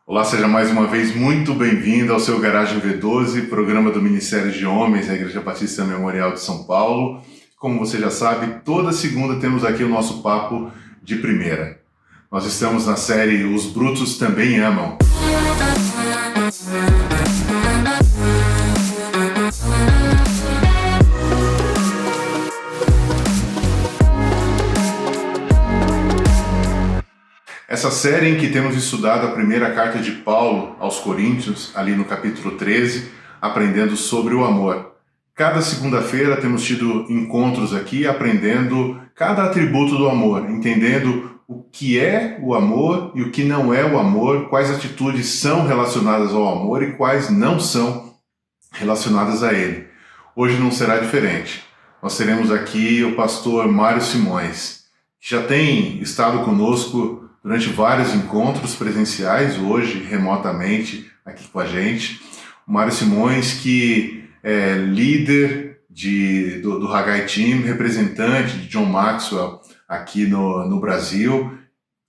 Olá, seja mais uma vez muito bem-vindo ao seu Garagem V12, programa do Ministério de Homens da Igreja Batista Memorial de São Paulo. Como você já sabe, toda segunda temos aqui o nosso papo de primeira. Nós estamos na série Os Brutos Também Amam. Essa série em que temos estudado a primeira carta de Paulo aos Coríntios, ali no capítulo 13, aprendendo sobre o amor. Cada segunda-feira temos tido encontros aqui aprendendo cada atributo do amor, entendendo o que é o amor e o que não é o amor, quais atitudes são relacionadas ao amor e quais não são relacionadas a ele. Hoje não será diferente. Nós teremos aqui o pastor Mário Simões, que já tem estado conosco durante vários encontros presenciais, hoje remotamente aqui com a gente. O Mário Simões, que é líder do Haggai Team, representante de John Maxwell aqui no Brasil,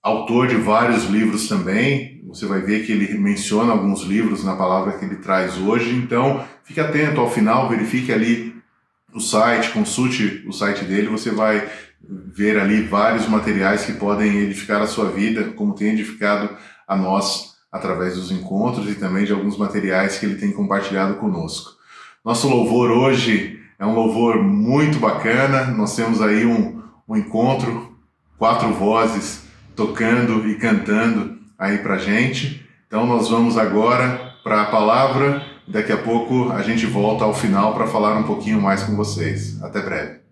autor de vários livros também. Você vai ver que ele menciona alguns livros na palavra que ele traz hoje, então fique atento ao final, verifique ali o site, consulte o site dele, você vai ver ali vários materiais que podem edificar a sua vida, como tem edificado a nós através dos encontros e também de alguns materiais que ele tem compartilhado conosco. Nosso louvor hoje é um louvor muito bacana, nós temos aí um encontro, 4 vozes tocando e cantando aí pra gente. Então nós vamos agora para a palavra e daqui a pouco a gente volta ao final para falar um pouquinho mais com vocês. Até breve.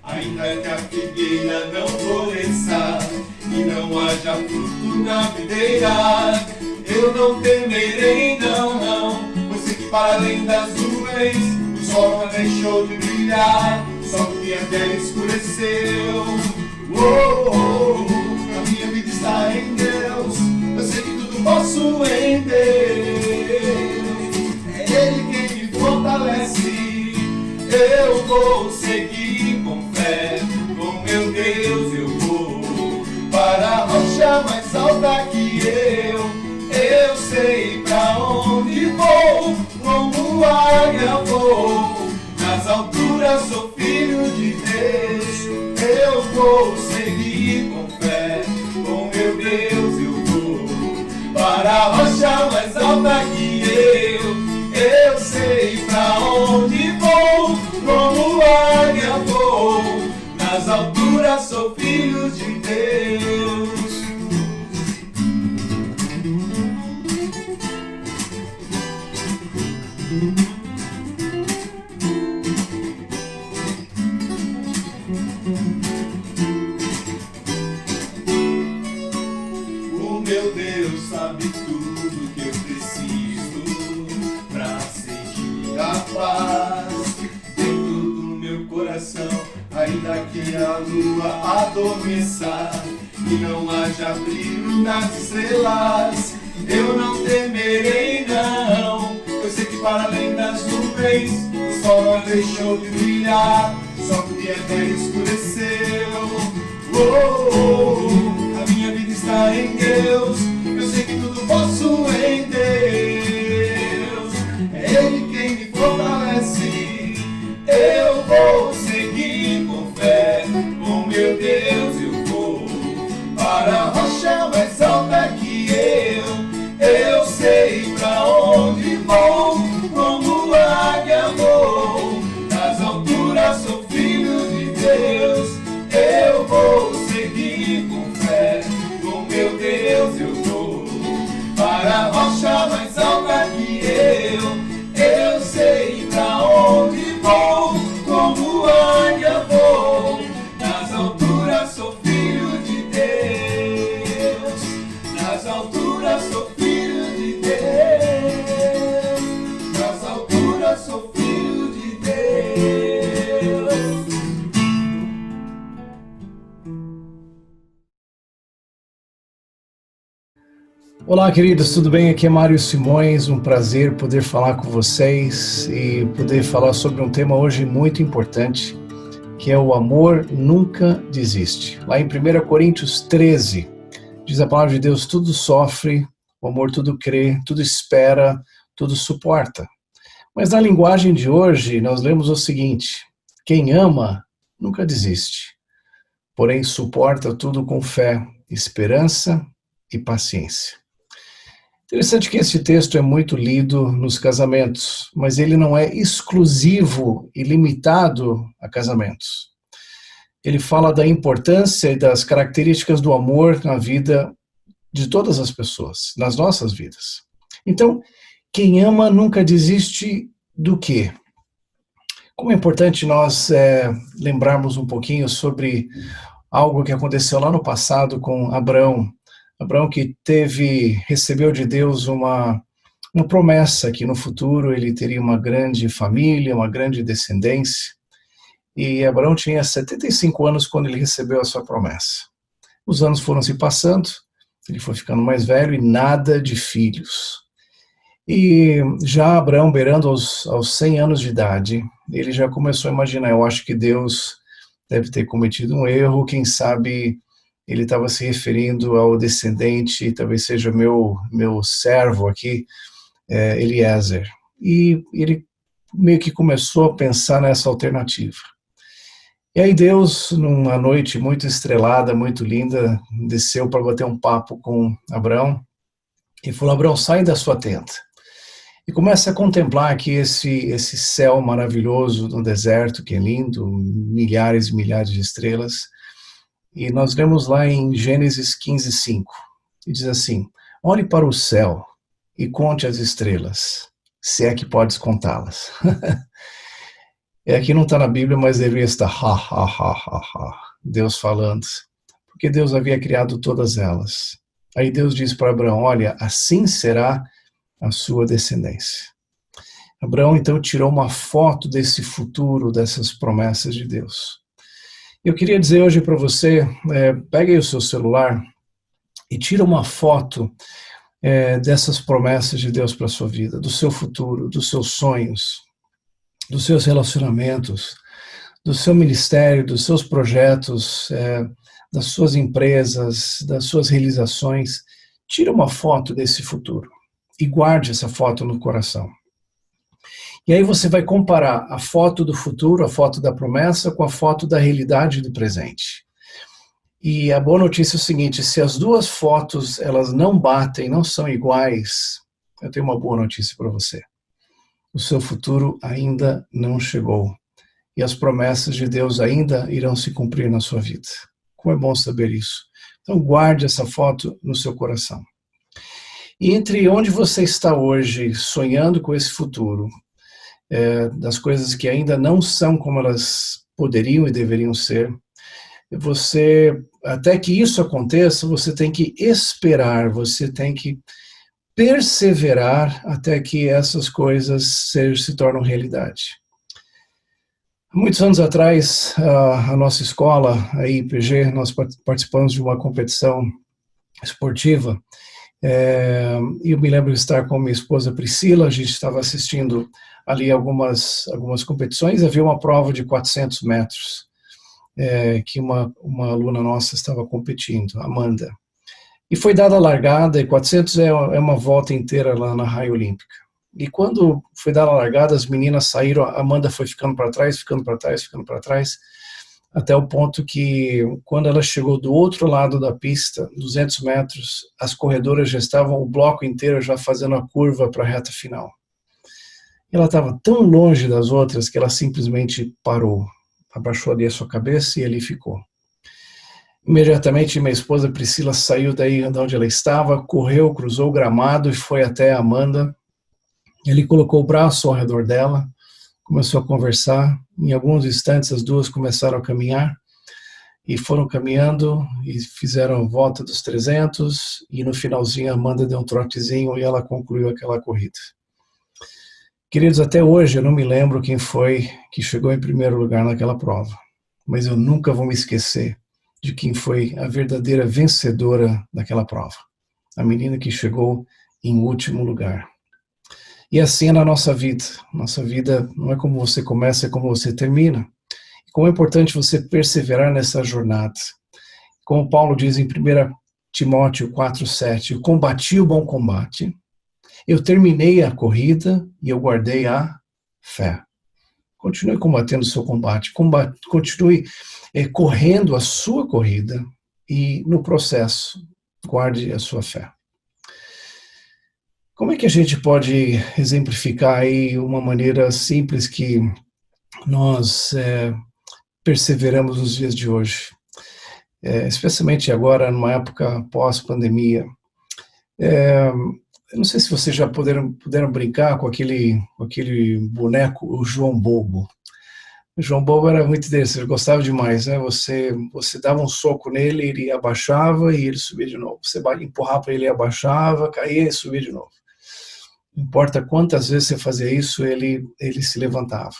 Ainda que a figueira não floresça e não haja fruto na videira, eu não temerei, não, pois sei que para além das nuvens o sol não deixou de brilhar, só que a terra escureceu. A minha vida está em Deus, eu sei que tudo posso em Deus, é Ele quem me fortalece, eu vou seguir com fé, com meu Deus eu vou para a rocha mais alta que eu sei pra onde vou, como águia vou, nas alturas sou filho de Deus, eu vou seguir com fé, com meu Deus eu vou para a rocha mais alta que eu sei pra onde vou, como águia vou, nas alturas sou filho de Deus. O meu Deus sabe tudo que eu preciso pra sentir a paz dentro do meu coração, ainda que a lua adormeça e não haja brilho nas estrelas, eu não temerei, não, eu sei que para além das nuvens o sol não deixou de brilhar, só que a terra escureceu. A minha vida está em Deus, eu sei que tudo posso em Deus, é Ele quem me fortalece, eu vou seguir com fé, com meu Deus eu vou para a rocha mais alta que eu sei pra onde vou, como águia vou, nas alturas sou filho de Deus, eu vou seguir com fé, com meu Deus eu vou para a rocha mais alta que eu sei pra onde vou, como águia vou, nas alturas sou filho de Deus, nas alturas sou Olá, queridos, tudo bem? Aqui é Mário Simões, um prazer poder falar com vocês e poder falar sobre um tema hoje muito importante, que é o amor nunca desiste. Lá em 1 Coríntios 13, diz a palavra de Deus, tudo sofre, o amor tudo crê, tudo espera, tudo suporta. Mas na linguagem de hoje, nós lemos o seguinte, quem ama nunca desiste, porém suporta tudo com fé, esperança e paciência. Interessante que esse texto é muito lido nos casamentos, mas ele não é exclusivo e limitado a casamentos. Ele fala da importância e das características do amor na vida de todas as pessoas, nas nossas vidas. Então, quem ama nunca desiste do quê? Como é importante nós lembrarmos um pouquinho sobre algo que aconteceu lá no passado com Abraão. Abraão que recebeu de Deus uma promessa que no futuro ele teria uma grande família, uma grande descendência. E Abraão tinha 75 anos quando ele recebeu a sua promessa. Os anos foram se passando, ele foi ficando mais velho e nada de filhos. E já Abraão, beirando aos 100 anos de idade, ele já começou a imaginar, eu acho que Deus deve ter cometido um erro, quem sabe ele estava se referindo ao descendente, talvez seja meu servo aqui, Eliezer. E ele meio que começou a pensar nessa alternativa. E aí Deus, numa noite muito estrelada, muito linda, desceu para bater um papo com Abraão e falou, Abraão, sai da sua tenda. E começa a contemplar aqui esse céu maravilhoso no deserto, que é lindo, milhares e milhares de estrelas. E nós lemos lá em Gênesis 15:5, e diz assim, olhe para o céu e conte as estrelas, se é que podes contá-las. Aqui não está na Bíblia, mas deveria estar, Deus falando, porque Deus havia criado todas elas. Aí Deus diz para Abraão, olha, assim será a sua descendência. Abraão então tirou uma foto desse futuro, dessas promessas de Deus. Eu queria dizer hoje para você, pegue aí o seu celular e tira uma foto dessas promessas de Deus para a sua vida, do seu futuro, dos seus sonhos, dos seus relacionamentos, do seu ministério, dos seus projetos, das suas empresas, das suas realizações. Tira uma foto desse futuro e guarde essa foto no coração. E aí você vai comparar a foto do futuro, a foto da promessa, com a foto da realidade do presente. E a boa notícia é o seguinte, se as duas fotos elas não batem, não são iguais, eu tenho uma boa notícia para você. O seu futuro ainda não chegou. E as promessas de Deus ainda irão se cumprir na sua vida. Como é bom saber isso. Então guarde essa foto no seu coração. E entre onde você está hoje, sonhando com esse futuro, das coisas que ainda não são como elas poderiam e deveriam ser, até que isso aconteça, você tem que esperar, você tem que perseverar até que essas coisas se tornem realidade. Há muitos anos atrás, a nossa escola, a IPG, nós participamos de uma competição esportiva, e eu me lembro de estar com minha esposa Priscila, a gente estava assistindo ali algumas competições, havia uma prova de 400 metros, que uma aluna nossa estava competindo, Amanda. E foi dada a largada, e 400 é uma volta inteira lá na raia olímpica. E quando foi dada a largada, as meninas saíram, a Amanda foi ficando para trás, até o ponto que, quando ela chegou do outro lado da pista, 200 metros, as corredoras já estavam, o bloco inteiro já fazendo a curva para a reta final. Ela estava tão longe das outras que ela simplesmente parou, abaixou ali a sua cabeça e ali ficou. Imediatamente minha esposa Priscila saiu daí de onde ela estava, correu, cruzou o gramado e foi até a Amanda. Ele colocou o braço ao redor dela, começou a conversar. Em alguns instantes as duas começaram a caminhar e foram caminhando e fizeram a volta dos 300 e no finalzinho a Amanda deu um trotezinho e ela concluiu aquela corrida. Queridos, até hoje eu não me lembro quem foi que chegou em primeiro lugar naquela prova, mas eu nunca vou me esquecer de quem foi a verdadeira vencedora daquela prova. a menina que chegou em último lugar. E assim é na nossa vida. Nossa vida não é como você começa, é como você termina. E como é importante você perseverar nessa jornada. Como Paulo diz em 1 Timóteo 4,7, eu combati o bom combate, eu terminei a corrida e eu guardei a fé. Continue combatendo o seu combate, continue correndo a sua corrida e no processo guarde a sua fé. Como é que a gente pode exemplificar aí uma maneira simples que nós perseveramos nos dias de hoje? Especialmente agora, numa época pós-pandemia. Eu não sei se vocês já puderam brincar com aquele boneco, o João Bobo. O João Bobo era muito desse, eu gostava demais, né? Você dava um soco nele, ele abaixava e ele subia de novo. Você empurrava ele, abaixava, caía e subia de novo. Não importa quantas vezes você fazia isso, ele se levantava.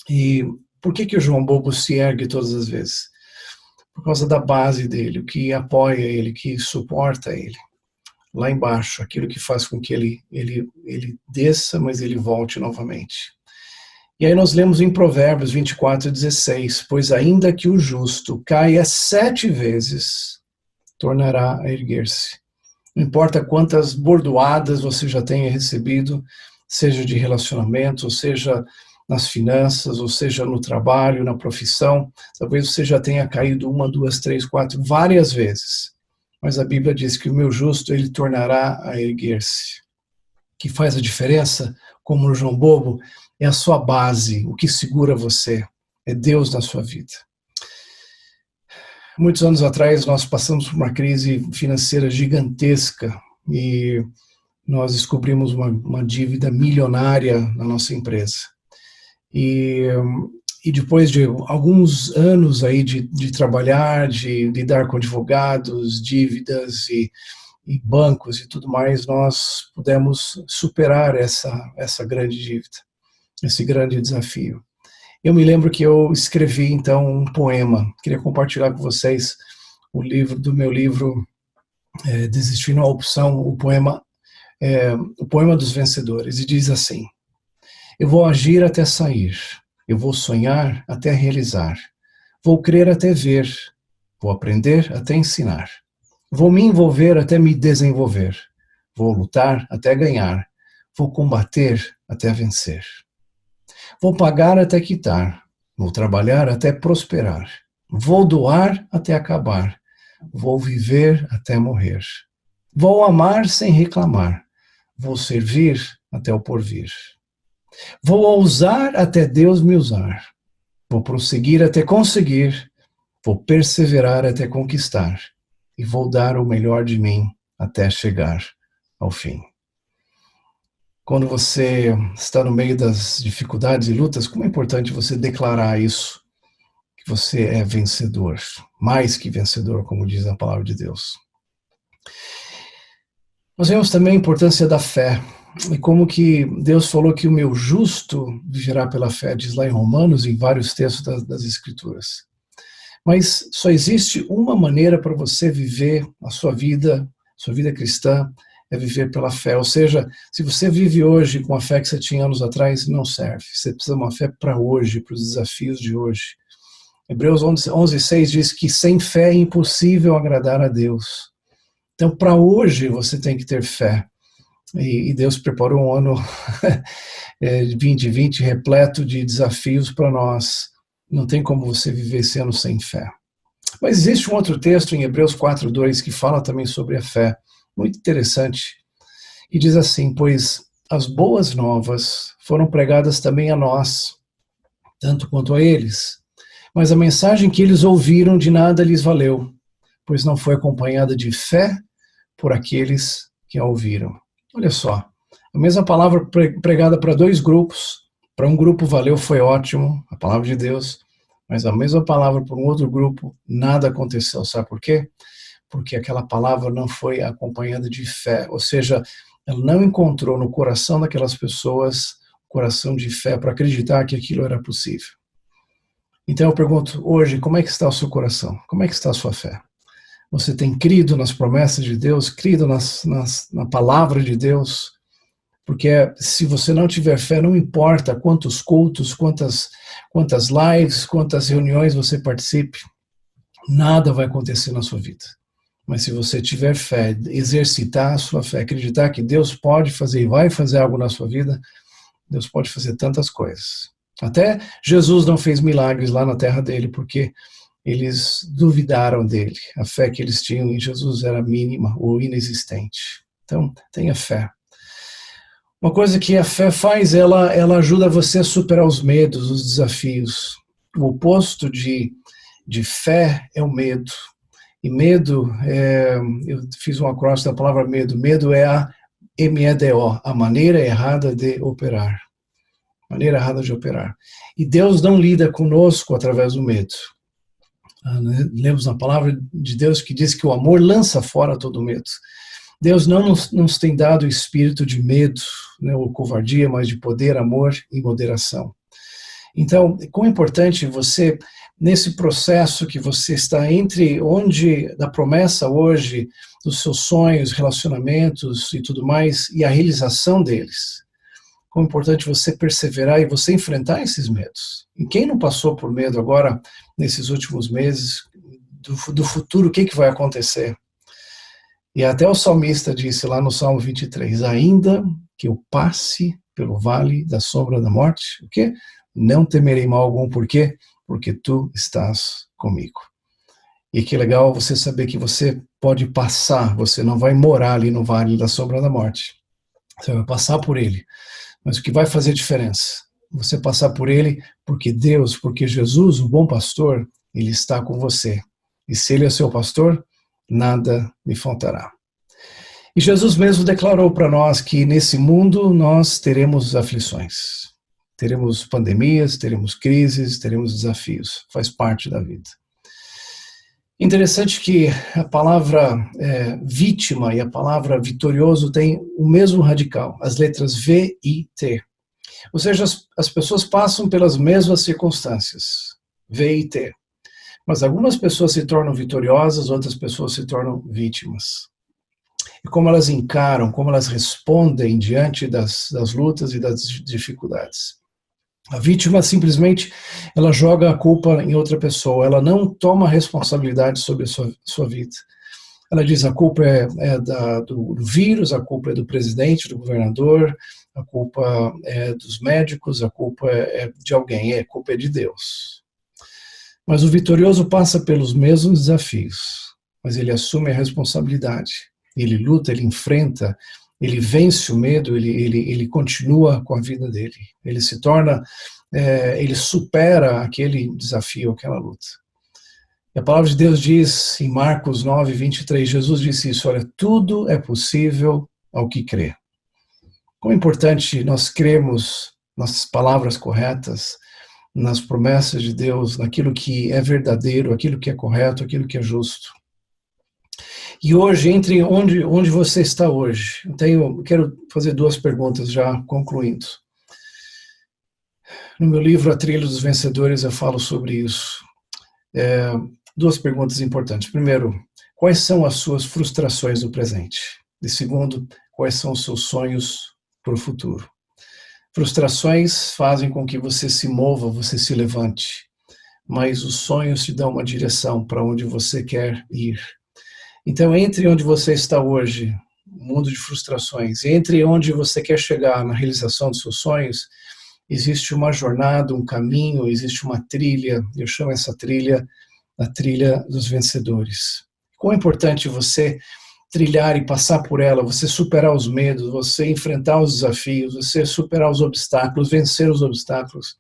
E por que o João Bobo se ergue todas as vezes? Por causa da base dele, o que apoia ele, o que suporta ele. Lá embaixo, aquilo que faz com que ele desça, mas ele volte novamente. E aí nós lemos em Provérbios 24:16, pois ainda que o justo caia 7 vezes, tornará a erguer-se. Não importa quantas bordoadas você já tenha recebido, seja de relacionamento, ou seja nas finanças, ou seja no trabalho, na profissão, talvez você já tenha caído 1, 2, 3, 4, várias vezes. Mas a Bíblia diz que o meu justo, ele tornará a erguer-se. O que faz a diferença, como no João Bobo, é a sua base, o que segura você, é Deus na sua vida. Muitos anos atrás, nós passamos por uma crise financeira gigantesca e nós descobrimos uma dívida milionária na nossa empresa. E depois de alguns anos aí de trabalhar, de lidar com advogados, dívidas e bancos e tudo mais, nós pudemos superar essa grande dívida, esse grande desafio. Eu me lembro que eu escrevi então um poema, queria compartilhar com vocês do meu livro Desistir não é opção, o poema dos vencedores, e diz assim: eu vou agir até sair, eu vou sonhar até realizar, vou crer até ver, vou aprender até ensinar, vou me envolver até me desenvolver, vou lutar até ganhar, vou combater até vencer. Vou pagar até quitar, vou trabalhar até prosperar, vou doar até acabar, vou viver até morrer. Vou amar sem reclamar, vou servir até o porvir. Vou ousar até Deus me usar, vou prosseguir até conseguir, vou perseverar até conquistar e vou dar o melhor de mim até chegar ao fim. Quando você está no meio das dificuldades e lutas, como é importante você declarar isso, que você é vencedor, mais que vencedor, como diz a palavra de Deus. Nós vemos também a importância da fé, e como que Deus falou que o meu justo viverá pela fé, diz lá em Romanos, em vários textos das Escrituras. Mas só existe uma maneira para você viver a sua vida cristã, é viver pela fé. Ou seja, se você vive hoje com a fé que você tinha anos atrás, não serve. Você precisa de uma fé para hoje, para os desafios de hoje. Hebreus 11:6 diz que sem fé é impossível agradar a Deus. Então, para hoje, você tem que ter fé. E Deus preparou um ano 2020 repleto de desafios para nós. Não tem como você viver esse ano sem fé. Mas existe um outro texto em Hebreus 4:2 que fala também sobre a fé. Muito interessante, e diz assim: pois as boas novas foram pregadas também a nós, tanto quanto a eles, mas a mensagem que eles ouviram de nada lhes valeu, pois não foi acompanhada de fé por aqueles que a ouviram. Olha só, a mesma palavra pregada para 2 grupos, para um grupo valeu, foi ótimo, a palavra de Deus, mas a mesma palavra para um outro grupo, nada aconteceu, sabe por quê? Porque aquela palavra não foi acompanhada de fé, ou seja, ela não encontrou no coração daquelas pessoas coração de fé para acreditar que aquilo era possível. Então eu pergunto hoje, como é que está o seu coração? Como é que está a sua fé? Você tem crido nas promessas de Deus, crido na palavra de Deus? Porque se você não tiver fé, não importa quantos cultos, quantas lives, quantas reuniões você participe, nada vai acontecer na sua vida. Mas se você tiver fé, exercitar a sua fé, acreditar que Deus pode fazer e vai fazer algo na sua vida, Deus pode fazer tantas coisas. Até Jesus não fez milagres lá na terra dele, porque eles duvidaram dele. A fé que eles tinham em Jesus era mínima ou inexistente. Então, tenha fé. Uma coisa que a fé faz, ela ajuda você a superar os medos, os desafios. O oposto de fé é o medo. E medo, eu fiz um acróstico da palavra medo. Medo é a MEDO, a maneira errada de operar. Maneira errada de operar. E Deus não lida conosco através do medo. Lemos na palavra de Deus que diz que o amor lança fora todo medo. Deus não nos tem dado o espírito de medo, né, ou covardia, mas de poder, amor e moderação. Então, quão importante você, nesse processo que você está entre onde, da promessa hoje, dos seus sonhos, relacionamentos e tudo mais, e a realização deles. Quão importante você perseverar e você enfrentar esses medos. E quem não passou por medo agora, nesses últimos meses, do futuro, o que vai acontecer? E até o salmista disse lá no Salmo 23, ainda que eu passe pelo vale da sombra da morte, o quê? Não temerei mal algum, por quê? Porque tu estás comigo. E que legal você saber que você pode passar, você não vai morar ali no vale da sombra da morte. Você vai passar por ele. Mas o que vai fazer diferença? Você passar por ele porque Deus, porque Jesus, o bom pastor, ele está com você. E se ele é seu pastor, nada me faltará. E Jesus mesmo declarou para nós que nesse mundo nós teremos aflições. Teremos pandemias, teremos crises, teremos desafios. Faz parte da vida. Interessante que a palavra vítima e a palavra vitorioso têm o mesmo radical, as letras V e T. Ou seja, as pessoas passam pelas mesmas circunstâncias, V e T. Mas algumas pessoas se tornam vitoriosas, outras pessoas se tornam vítimas. E como elas encaram, como elas respondem diante das lutas e das dificuldades. A vítima simplesmente, ela joga a culpa em outra pessoa, ela não toma responsabilidade sobre a sua vida. Ela diz a culpa do vírus, a culpa é do presidente, do governador, a culpa é dos médicos, a culpa é de alguém, a culpa é de Deus. Mas o vitorioso passa pelos mesmos desafios, mas ele assume a responsabilidade. Ele luta, ele enfrenta, ele vence o medo, ele continua com a vida dele. Ele se torna, ele supera aquele desafio, aquela luta. E a palavra de Deus diz em Marcos 9, 23, Jesus disse isso, olha, tudo é possível ao que crê. Como é importante nós cremos nas palavras corretas, nas promessas de Deus, naquilo que é verdadeiro, aquilo que é correto, aquilo que é justo. E hoje, entre onde você está hoje, eu quero fazer duas perguntas já concluindo. No meu livro A Trilha dos Vencedores eu falo sobre isso. Duas perguntas importantes. Primeiro, quais são as suas frustrações no presente? E segundo, quais são os seus sonhos para o futuro? Frustrações fazem com que você se mova, você se levante, mas os sonhos te dão uma direção para onde você quer ir. Então, entre onde você está hoje, um mundo de frustrações, entre onde você quer chegar na realização dos seus sonhos, existe uma jornada, um caminho, existe uma trilha, eu chamo essa trilha a trilha dos vencedores. Como é importante você trilhar e passar por ela, você superar os medos, você enfrentar os desafios, você superar os obstáculos, vencer os obstáculos,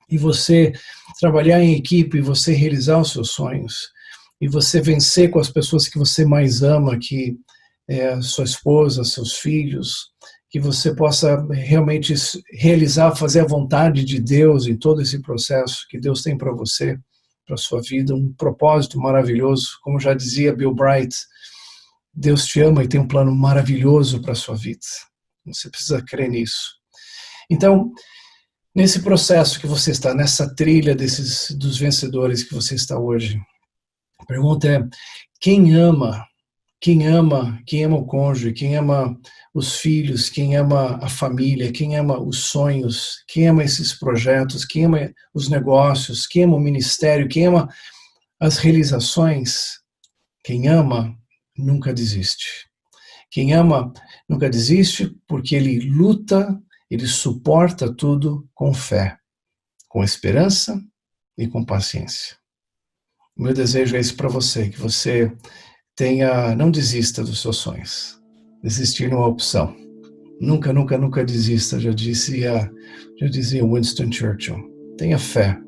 e você trabalhar em equipe, você realizar os seus sonhos, e você vencer com as pessoas que você mais ama, que é sua esposa, seus filhos, que você possa realmente realizar, fazer a vontade de Deus em todo esse processo que Deus tem para você, para a sua vida, um propósito maravilhoso, como já dizia Bill Bright, Deus te ama e tem um plano maravilhoso para a sua vida. Você precisa crer nisso. Então, nesse processo que você está, nessa trilha dos vencedores que você está hoje, A pergunta é: quem ama? Quem ama o cônjuge, quem ama os filhos, quem ama a família, quem ama os sonhos, quem ama esses projetos, quem ama os negócios, quem ama o ministério, quem ama as realizações, quem ama nunca desiste. Quem ama nunca desiste porque ele luta, ele suporta tudo com fé, com esperança e com paciência. O meu desejo é esse para você, que você não desista dos seus sonhos. Desistir não é opção. Nunca, nunca, nunca desista, já dizia Winston Churchill. Tenha fé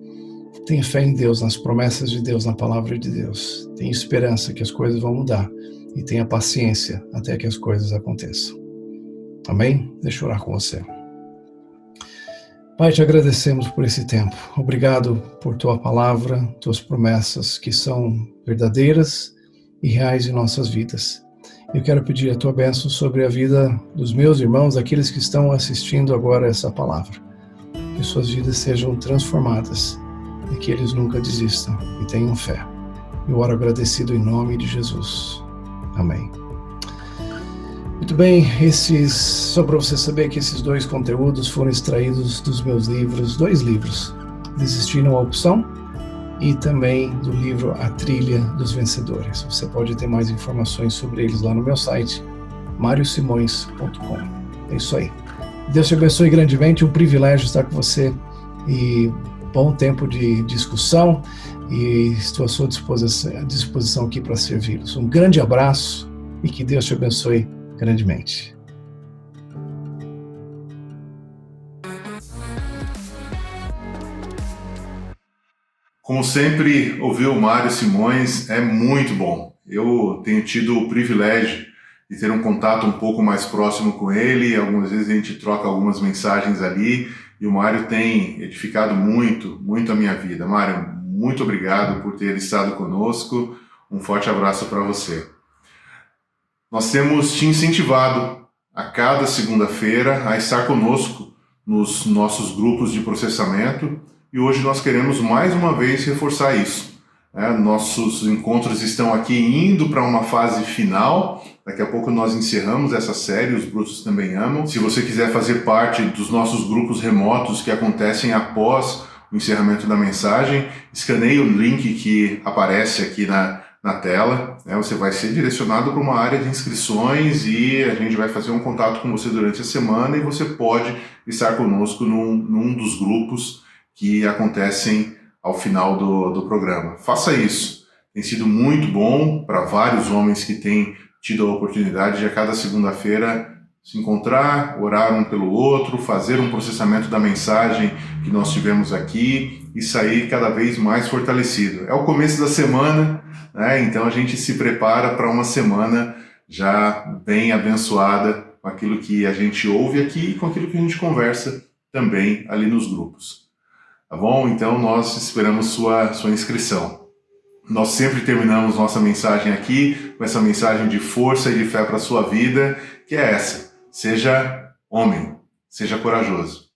em Deus, nas promessas de Deus, na palavra de Deus. Tenha esperança que as coisas vão mudar e tenha paciência até que as coisas aconteçam. Amém? Deixa eu orar com você. Pai, te agradecemos por esse tempo. Obrigado por tua palavra, tuas promessas que são verdadeiras e reais em nossas vidas. Eu quero pedir a tua bênção sobre a vida dos meus irmãos, aqueles que estão assistindo agora essa palavra. Que suas vidas sejam transformadas e que eles nunca desistam e tenham fé. Eu oro agradecido em nome de Jesus. Amém. Muito bem, só para você saber que esses 2 conteúdos foram extraídos dos meus livros, 2 livros, Desistir não é opção, e também do livro A Trilha dos Vencedores. Você pode ter mais informações sobre eles lá no meu site, mariosimões.com. É isso aí. Deus te abençoe grandemente, um privilégio estar com você e bom tempo de discussão, e estou à sua disposição aqui para servi-los. Um grande abraço e que Deus te abençoe grandemente. Como sempre, ouvir o Mário Simões é muito bom. Eu tenho tido o privilégio de ter um contato um pouco mais próximo com ele. Algumas vezes a gente troca algumas mensagens ali e o Mário tem edificado muito, muito a minha vida. Mário, muito obrigado por ter estado conosco. Um forte abraço para você. Nós temos te incentivado a cada segunda-feira a estar conosco nos nossos grupos de processamento e hoje nós queremos mais uma vez reforçar isso. Nossos encontros estão aqui indo para uma fase final. Daqui a pouco nós encerramos essa série, Os Brutos Também Amam. Se você quiser fazer parte dos nossos grupos remotos que acontecem após o encerramento da mensagem, escaneie o link que aparece aqui na tela. Você vai ser direcionado para uma área de inscrições e a gente vai fazer um contato com você durante a semana e você pode estar conosco num dos grupos que acontecem ao final do programa. Faça isso. Tem sido muito bom para vários homens que têm tido a oportunidade de a cada segunda-feira se encontrar, orar um pelo outro, fazer um processamento da mensagem que nós tivemos aqui e sair cada vez mais fortalecido. É o começo da semana, né? Então a gente se prepara para uma semana já bem abençoada com aquilo que a gente ouve aqui e com aquilo que a gente conversa também ali nos grupos. Tá bom? Então nós esperamos sua inscrição. Nós sempre terminamos nossa mensagem aqui com essa mensagem de força e de fé para a sua vida, que é essa: seja homem, seja corajoso.